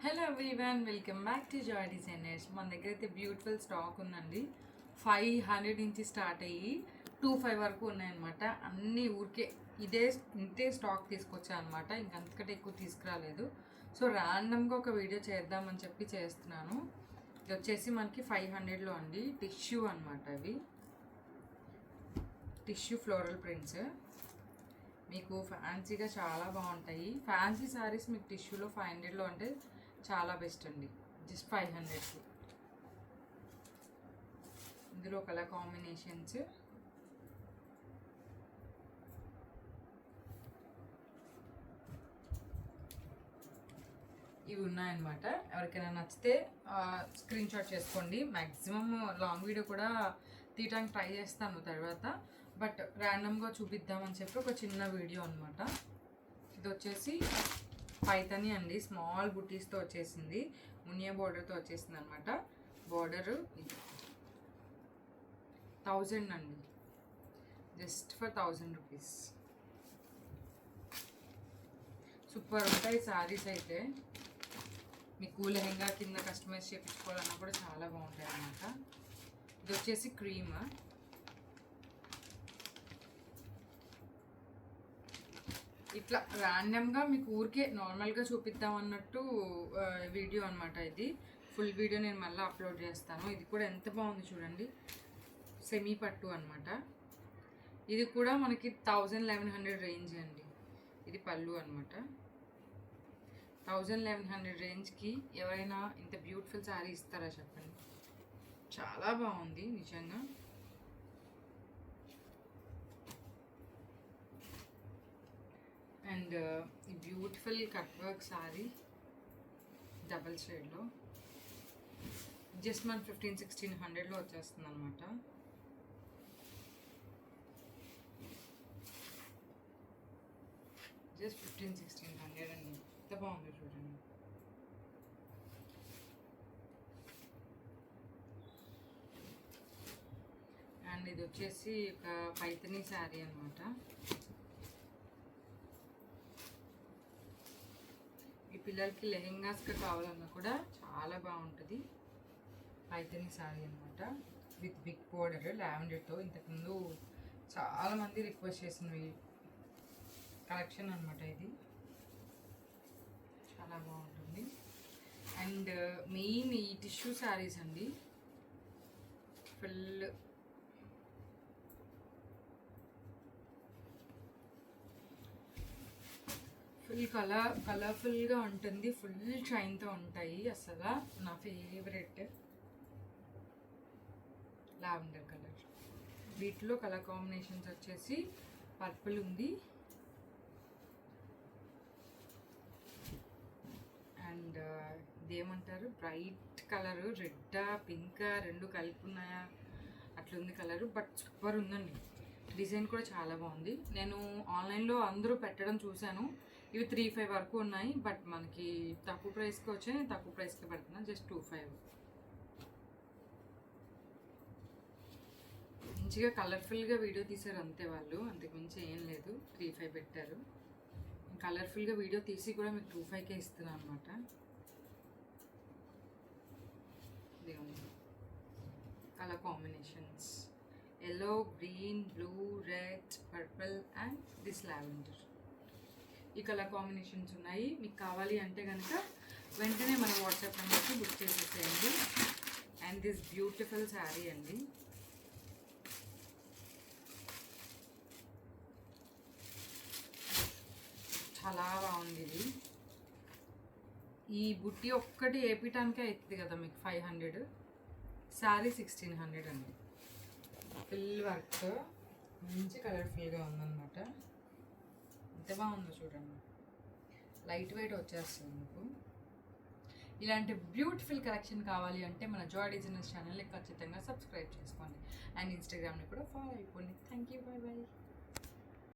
Hello everyone, welcome back to Joy designers. మన దగ్గర అయితే బ్యూటిఫుల్ స్టాక్ ఉందండి. 500 నుంచి స్టార్ట్ అయ్యి 25 వరకు ఉన్నాయన్నమాట. అన్నీ ఊరికే ఇంతే స్టాక్ తీసుకొచ్చా అనమాట. ఇంకంతకంటే ఎక్కువ తీసుకురాలేదు. సో ర్యాండమ్గా ఒక వీడియో చేద్దామని చెప్పి చేస్తున్నాను. ఇది వచ్చేసి మనకి 500లో అండి. టిష్యూ అనమాట. అవి టిష్యూ ఫ్లోరల్ ప్రింట్స్ మీకు ఫ్యాన్సీగా చాలా బాగుంటాయి. ఫ్యాన్సీ శారీస్ మీకు టిష్యూలో 500లో అంటే చాలా బెస్ట్ అండి. జస్ట్ 500కి. ఇందులో కలర్ కాంబినేషన్స్ ఇవి ఉన్నాయన్నమాట. ఎవరికైనా నచ్చితే స్క్రీన్ షాట్ చేసుకోండి. మ్యాక్సిమం లాంగ్ వీడియో కూడా తీయడానికి ట్రై చేస్తాను తర్వాత, బట్ ర్యాండమ్గా చూపిద్దామని చెప్పి ఒక చిన్న వీడియో అనమాట. ఇది వచ్చేసి పైతని అండి. స్మాల్ బుటీస్తో వచ్చేసింది, మునియా బోర్డర్తో వచ్చేసింది అనమాట. బోర్డరు 1000 అండి, జస్ట్ ఫర్ 1000 రూపీస్. సూపర్ ఉంటాయి శారీస్ అయితే. మీకు లెహెంగా కింద కస్టమైజ్ చేయించుకోవాలన్నా కూడా చాలా బాగుంటాయి అన్నమాట. ఇది వచ్చేసి క్రీమ్. ఇట్లా ర్యాండమ్గా మీకు ఊరికే నార్మల్గా చూపిద్దాం అన్నట్టు వీడియో అనమాట. ఇది ఫుల్ వీడియో నేను మళ్ళీ అప్లోడ్ చేస్తాను. ఇది కూడా ఎంత బాగుంది చూడండి. సెమీ పట్టు అనమాట. ఇది కూడా మనకి 1000-1100 రేంజ్ అండి. ఇది పళ్ళు అనమాట. 1000-1100 రేంజ్కి ఎవరైనా ఇంత బ్యూటిఫుల్ శారీ ఇస్తారా చెప్పండి. చాలా బాగుంది నిజంగా. అండ్ ఈ beautiful cut work sari double షేడ్లో జస్ట్ మన 1500-1600లో వచ్చేస్తుంది అనమాట. జస్ట్ 1500-1600 అండి. ఎంత బాగుంది చూడండి. అండ్ ఇది వచ్చేసి ఒక పైతని శారీ అనమాట. ఈ పిల్లలకి లెహెంగాస్గా కావాలన్నా కూడా చాలా బాగుంటుంది. పైతని శారీ అనమాట విత్ బిగ్ బోర్డర్ లావెండర్తో. ఇంతకుముందు చాలామంది రిక్వెస్ట్ చేసినవి కలెక్షన్ అనమాట. ఇది చాలా బాగుంటుంది. అండ్ మెయిన్ ఈ టిష్యూ శారీస్ అండి. ఫుల్ కలర్ఫుల్గా ఉంటుంది. ఫుల్ షైన్తో ఉంటాయి. అసలు నా ఫేవరెట్ లావెండర్ కలర్. వీటిలో కలర్ కాంబినేషన్స్ వచ్చేసి పర్పుల్ ఉంది అండ్ ఇదేమంటారు బ్రైట్ కలరు, రెడ్ పింక్ రెండు కలిపి ఉన్నాయా అట్లుంది కలరు. బట్ సూపర్ ఉందండి. డిజైన్ కూడా చాలా బాగుంది. నేను ఆన్లైన్లో అందరూ పెట్టడం చూశాను. ఇవి 35 వరకు ఉన్నాయి. బట్ మనకి తక్కువ ప్రైస్కి వచ్చాయి. నేను తక్కువ ప్రైస్కి పెడుతున్నాను. జస్ట్ 25. మంచిగా కలర్ఫుల్గా వీడియో తీశారు అంతే వాళ్ళు. అంతకుమించి ఏం లేదు. 35 పెట్టారు. కలర్ఫుల్గా వీడియో తీసి కూడా మీకు 25కే ఇస్తున్నాను అనమాట. Colour combinations yellow, green, blue, red, purple and this lavender. ఈ కలర్ కాంబినేషన్స్ ఉన్నాయి. మీకు కావాలి అంటే కనుక వెంటనే మన వాట్సాప్ నెంబర్కి బుక్ చేసేసేయండి. అండ్ దిస్ బ్యూటిఫుల్ శారీ అండి. చాలా బాగుంది ఇది. ఈ బుట్టి ఒక్కటి వేపించడానికే అవుతుంది కదా మీకు 500. శారీ 1600 అండి. ఫుల్ వర్క్ మంచి కలర్ఫుల్గా ఉందన్నమాట. ఎంత బాగుందో చూడండి. లైట్ వెయిట్ వచ్చేస్తుంది మీకు. ఇలాంటి బ్యూటిఫుల్ కలెక్షన్ కావాలి అంటే మన జాయ్ డిజైనర్స్ ఛానల్ని ఖచ్చితంగా సబ్స్క్రైబ్ చేసుకోండి. అండ్ ఇన్స్టాగ్రామ్ని కూడా ఫాలో అయిపోండి. Thank you. By by.